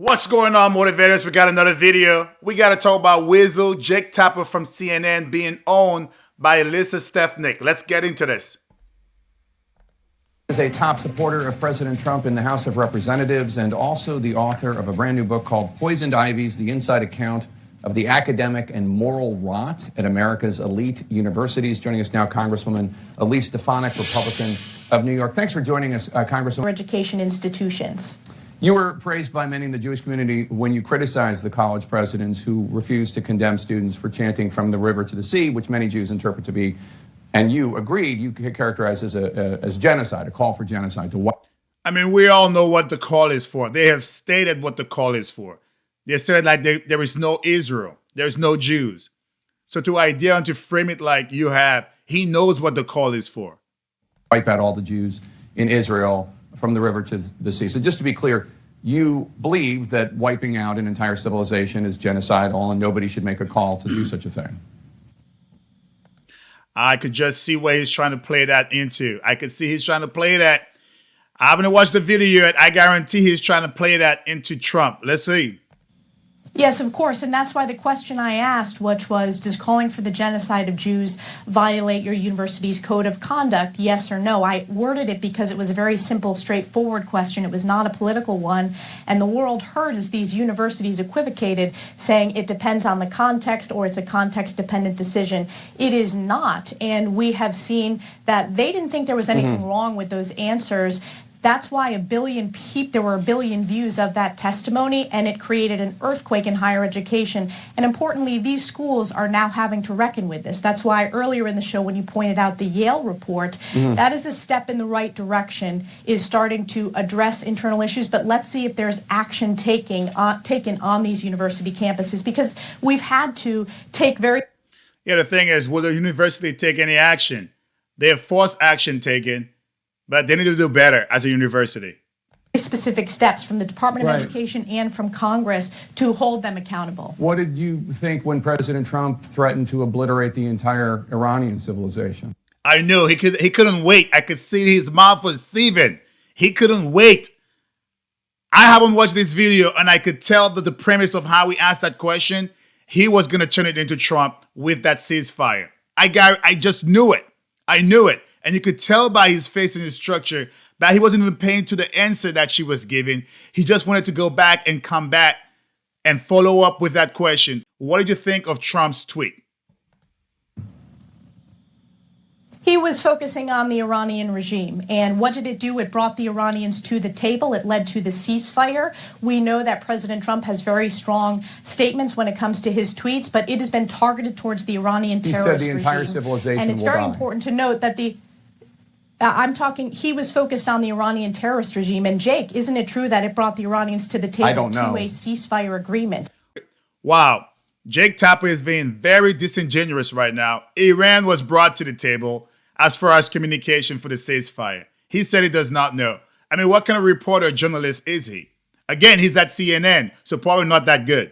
What's going on, motivators? We got another video. We got to talk about Weasel Jake Tapper from CNN being owned by Elise Stefanik. Let's get into this. Is a top supporter of President Trump in the House of Representatives and also the author of a brand new book called Poisoned Ivies, the inside account of the academic and moral rot at America's elite universities. Joining us now, Congresswoman Elise Stefanik, Republican of New York. Thanks for joining us, Congresswoman. Education institutions. You were praised by many in the Jewish community when you criticized the college presidents who refused to condemn students for chanting from the river to the sea, which many Jews interpret to be, and you agreed, you characterized as genocide, a call for genocide. To what? I mean, we all know what the call is for. They have stated what the call is for. They said like there is no Israel, there's no Jews. So to idea and to frame it like you have, he knows what the call is for. Wipe out all the Jews in Israel from the river to the sea. So just to be clear, you believe that wiping out an entire civilization is genocidal and nobody should make a call to do such a thing. I could just see where he's trying to play that into. I could see he's trying to play that. I haven't watched the video yet. I guarantee he's trying to play that into Trump. Let's see. Yes, of course, and that's why the question I asked, which was, does calling for the genocide of Jews violate your university's code of conduct, yes or no? I worded it because it was a very simple, straightforward question. It was not a political one, and the world heard as these universities equivocated, saying it depends on the context or it's a context-dependent decision. It is not, and we have seen that they didn't think there was anything wrong with those answers. That's why there were a billion views of that testimony, and it created an earthquake in higher education. And importantly, these schools are now having to reckon with this. That's why earlier in the show, when you pointed out the Yale report, that is a step in the right direction, is starting to address internal issues. But let's see if there's action taken on these university campuses, because we've had to take very... Yeah, the thing is, will the university take any action? They have forced action taken, but they need to do better as a university. Specific steps from the Department of Education and from Congress to hold them accountable. What did you think when President Trump threatened to obliterate the entire Iranian civilization? I knew he couldn't wait. I could see his mouth was seething. He couldn't wait. I haven't watched this video, and I could tell that the premise of how he asked that question, he was going to turn it into Trump with that ceasefire. I just knew it. I knew it. And you could tell by his face and his structure that he wasn't even paying to the answer that she was giving. He just wanted to go back and come back and follow up with that question. What did you think of Trump's tweet? He was focusing on the Iranian regime. And what did it do? It brought the Iranians to the table. It led to the ceasefire. We know that President Trump has very strong statements when it comes to his tweets, but it has been targeted towards the Iranian terrorist regime. He said the entire civilization will die. And it's very important to note that he was focused on the Iranian terrorist regime. And Jake, isn't it true that it brought the Iranians to the table to a ceasefire agreement? Wow. Jake Tapper is being very disingenuous right now. Iran was brought to the table as far as communication for the ceasefire. He said he does not know. I mean, what kind of reporter or journalist is he? Again, he's at CNN, so probably not that good.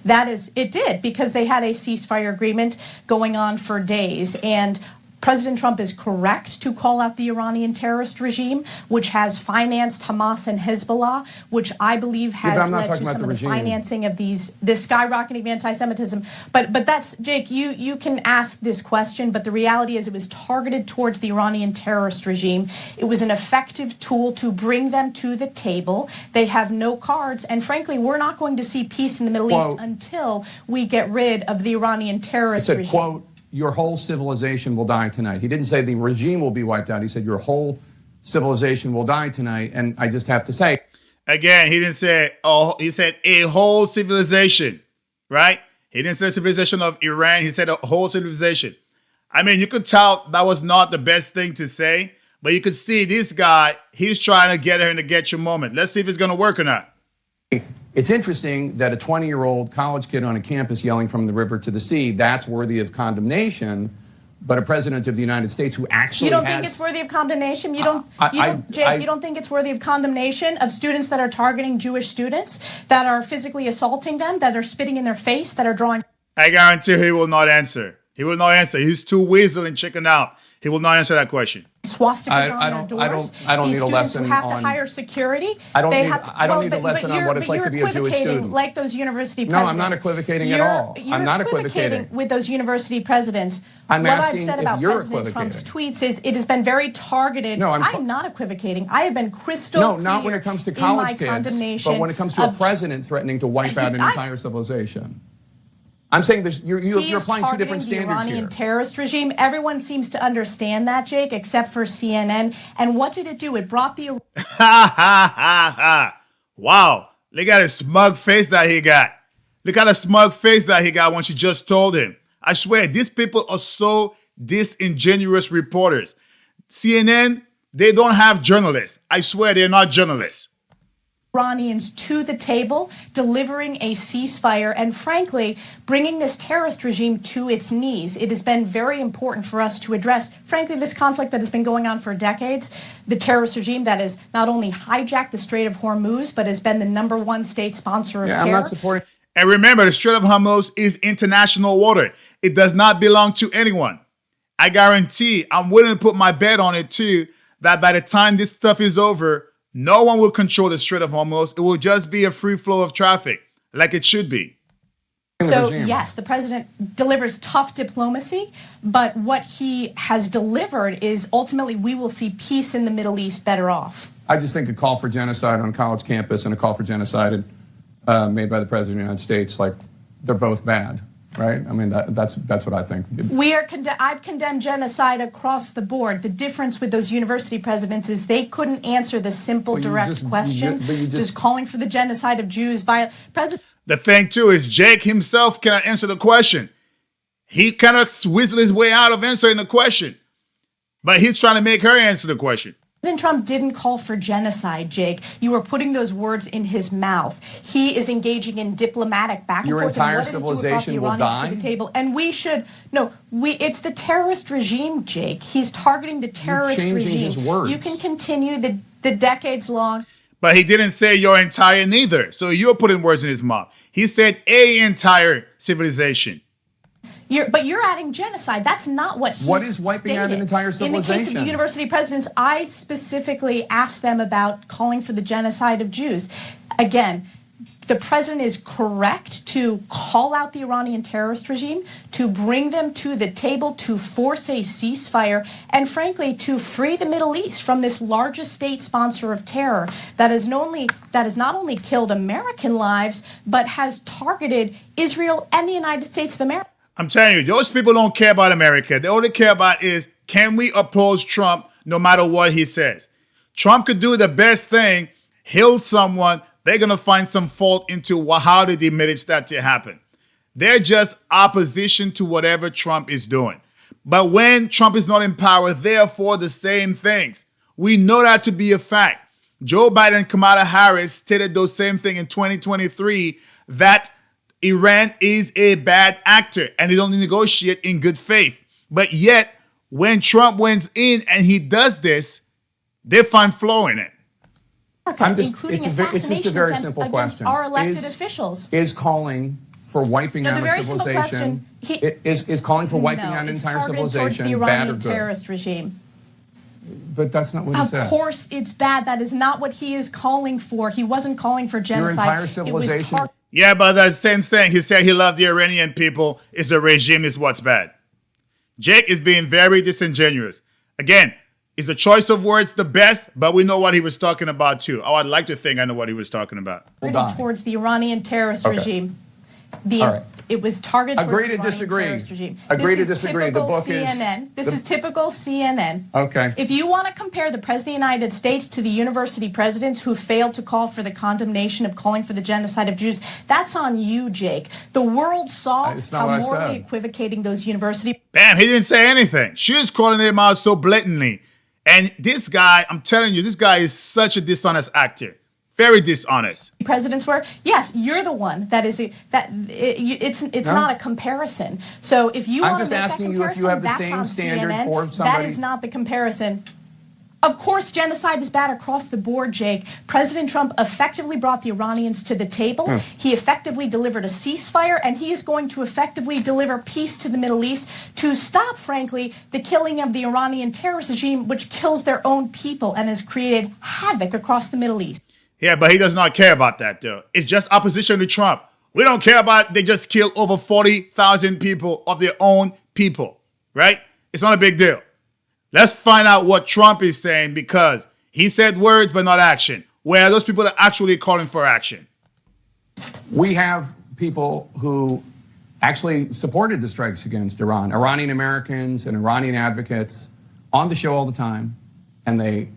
It did, because they had a ceasefire agreement going on for days. And President Trump is correct to call out the Iranian terrorist regime, which has financed Hamas and Hezbollah, which I believe has led to some of the financing of this skyrocketing of anti-Semitism. But that's, Jake, you can ask this question, but the reality is it was targeted towards the Iranian terrorist regime. It was an effective tool to bring them to the table. They have no cards, and frankly, we're not going to see peace in the Middle East until we get rid of the Iranian terrorist regime. Quote, your whole civilization will die tonight. He didn't say the regime will be wiped out. He said your whole civilization will die tonight. And I just have to say. Again, he didn't say, he said a whole civilization, right? He didn't say the civilization of Iran. He said a whole civilization. I mean, you could tell that was not the best thing to say, but you could see this guy, he's trying to get her in the get you moment. Let's see if it's going to work or not. It's interesting that a 20-year-old college kid on a campus yelling from the river to the sea, that's worthy of condemnation. But a president of the United States who actually You don't think it's worthy of condemnation? You don't think it's worthy of condemnation of students that are targeting Jewish students, that are physically assaulting them, that are spitting in their face, that are drawing... I guarantee he will not answer. He will not answer. He's too weasel and chicken out. He will not answer that question. Swastikas on their doors. I don't These need a students lesson who have on. to hire security. I don't they need. have to, I don't well, need a lesson on what it's like to be a Jewish student. Like those university No, presidents. I'm not equivocating at all. I'm not equivocating with those university presidents. I'm what asking I've said if about you're President equivocating. Trump's tweets is it has been very targeted. No, I'm not equivocating. I have been crystal No, clear not when it comes to in college my kids, condemnation but when it comes to a president threatening to wipe out an entire civilization. I'm saying you're applying two different standards the Iranian here. terrorist regime. Everyone seems to understand that, Jake, except for CNN. And what did it do? It brought the Wow. Look at his smug face that he got. Look at the smug face that he got when she just told him. I swear, these people are so disingenuous reporters. CNN, they don't have journalists. I swear they're not journalists. Iranians to the table, delivering a ceasefire, and frankly, bringing this terrorist regime to its knees. It has been very important for us to address, frankly, this conflict that has been going on for decades, the terrorist regime that has not only hijacked the Strait of Hormuz, but has been the #1 state sponsor of terror. I'm not supporting. And remember, the Strait of Hormuz is international water. It does not belong to anyone. I guarantee, I'm willing to put my bet on it too, that by the time this stuff is over, no one will control the Strait of Hormuz. It will just be a free flow of traffic, like it should be. So, yes, the president delivers tough diplomacy, but what he has delivered is ultimately we will see peace in the Middle East better off. I just think a call for genocide on a college campus and a call for genocide made by the president of the United States, like, they're both bad. Right? I mean, that's what I think. I've condemned genocide across the board. The difference with those university presidents is they couldn't answer the simple, direct question. Just calling for the genocide of Jews. The thing, too, is Jake himself cannot answer the question. He kind of weaseled his way out of answering the question. But he's trying to make her answer the question. President Trump didn't call for genocide, Jake. You were putting those words in his mouth. He is engaging in diplomatic back and Your forth. entire civilization will die. To the table. And it's the terrorist regime, Jake. He's targeting the terrorist regime. His words. You can continue the decades long. But he didn't say your entire neither. So you're putting words in his mouth. He said a entire civilization. But you're adding genocide. That's not what he's What is wiping out an entire civilization? In the case of the university presidents, I specifically asked them about calling for the genocide of Jews. Again, the president is correct to call out the Iranian terrorist regime, to bring them to the table, to force a ceasefire, and frankly, to free the Middle East from this largest state sponsor of terror that has not only killed American lives, but has targeted Israel and the United States of America. I'm telling you, those people don't care about America. They all they care about is, can we oppose Trump no matter what he says? Trump could do the best thing, heal someone. They're going to find some fault into how did he manage that to happen. They're just opposition to whatever Trump is doing. But when Trump is not in power, they're for the same things. We know that to be a fact. Joe Biden and Kamala Harris stated those same things in 2023, that Iran is a bad actor and they don't negotiate in good faith. But yet, when Trump wins in and he does this, they find flaw in it. It's just a very simple question. Our elected officials. Is calling for wiping out a civilization, is calling for wiping out an entire civilization the bad or Iranian good? terrorist regime. But that's not what he said. Of course it's bad. That is not what he is calling for. He wasn't calling for genocide. Your entire civilization. Yeah, but that's the same thing. He said he loved the Iranian people. It's the regime is what's bad. Jake is being very disingenuous. Again, is the choice of words the best? But we know what he was talking about too. Oh, I'd like to think I know what he was talking about. Towards the Iranian terrorist regime. It was targeted Agree towards to the disagree. terrorist regime. Agree to disagree. The book CNN. This is typical CNN. Okay. If you want to compare the President of the United States to the university presidents who failed to call for the condemnation of calling for the genocide of Jews, that's on you, Jake. The world saw how morally equivocating those university... Bam, he didn't say anything. She was calling him out so blatantly. And this guy, I'm telling you, this guy is such a dishonest actor. Very dishonest. Presidents were, yes, you're the one that is it's not a comparison. So if you want to make that comparison, you have the same standard for somebody. That is not the comparison. Of course, genocide is bad across the board, Jake. President Trump effectively brought the Iranians to the table. He effectively delivered a ceasefire, and he is going to effectively deliver peace to the Middle East to stop, frankly, the killing of the Iranian terrorist regime, which kills their own people and has created havoc across the Middle East. Yeah, but he does not care about that, though. It's just opposition to Trump. We don't care about they just killed over 40,000 people of their own people, right? It's not a big deal. Let's find out what Trump is saying, because he said words but not action. Where are those people that are actually calling for action? We have people who actually supported the strikes against Iran, Iranian Americans and Iranian advocates on the show all the time, and they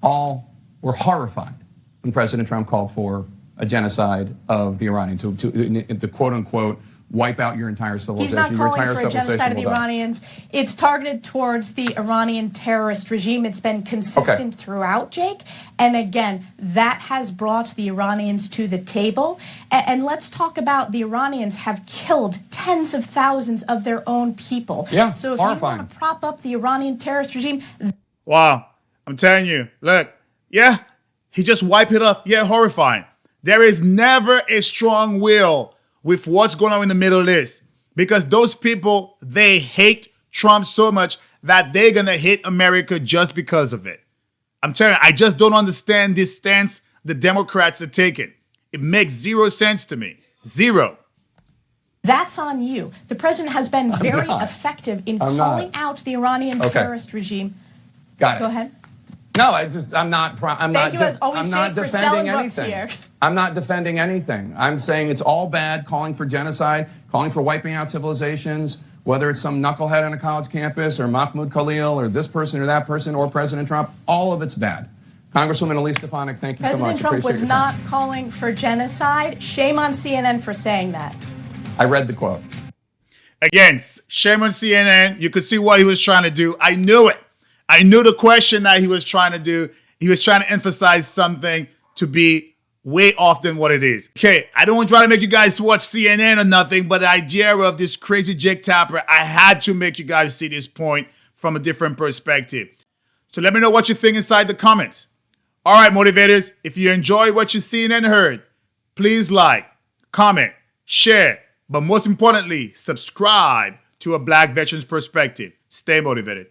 all were horrified when President Trump called for a genocide of the Iranians, to quote unquote wipe out your entire civilization. He's not calling for a genocide of the Iranians. It's targeted towards the Iranian terrorist regime. It's been consistent throughout, Jake. And again, that has brought the Iranians to the table. And let's talk about the Iranians have killed tens of thousands of their own people. Yeah, so if horrifying. you want to prop up the Iranian terrorist regime... Wow, I'm telling you, look, yeah, he just wiped it up. Yeah, horrifying. There is never a strong will with what's going on in the Middle East, because those people, they hate Trump so much that they're going to hate America just because of it. I'm telling you, I just don't understand this stance the Democrats are taking. It makes zero sense to me. Zero. That's on you. The president has been very effective in calling out the Iranian terrorist regime. Got it. Go ahead. No, I'm not defending anything. Here. I'm not defending anything. I'm saying it's all bad, calling for genocide, calling for wiping out civilizations, whether it's some knucklehead on a college campus or Mahmoud Khalil or this person or that person or President Trump. All of it's bad. Congresswoman Elise Stefanik, thank you so much. President Trump was not calling for genocide. Shame on CNN for saying that. I read the quote. Again, shame on CNN. You could see what he was trying to do. I knew it. I knew the question that he was trying to do. He was trying to emphasize something to be way off than what it is. Okay, I don't want to try to make you guys watch CNN or nothing, but the idea of this crazy Jake Tapper, I had to make you guys see this point from a different perspective. So let me know what you think inside the comments. All right, motivators, if you enjoyed what you've seen and heard, please like, comment, share, but most importantly, subscribe to A Black Veteran's Perspective. Stay motivated.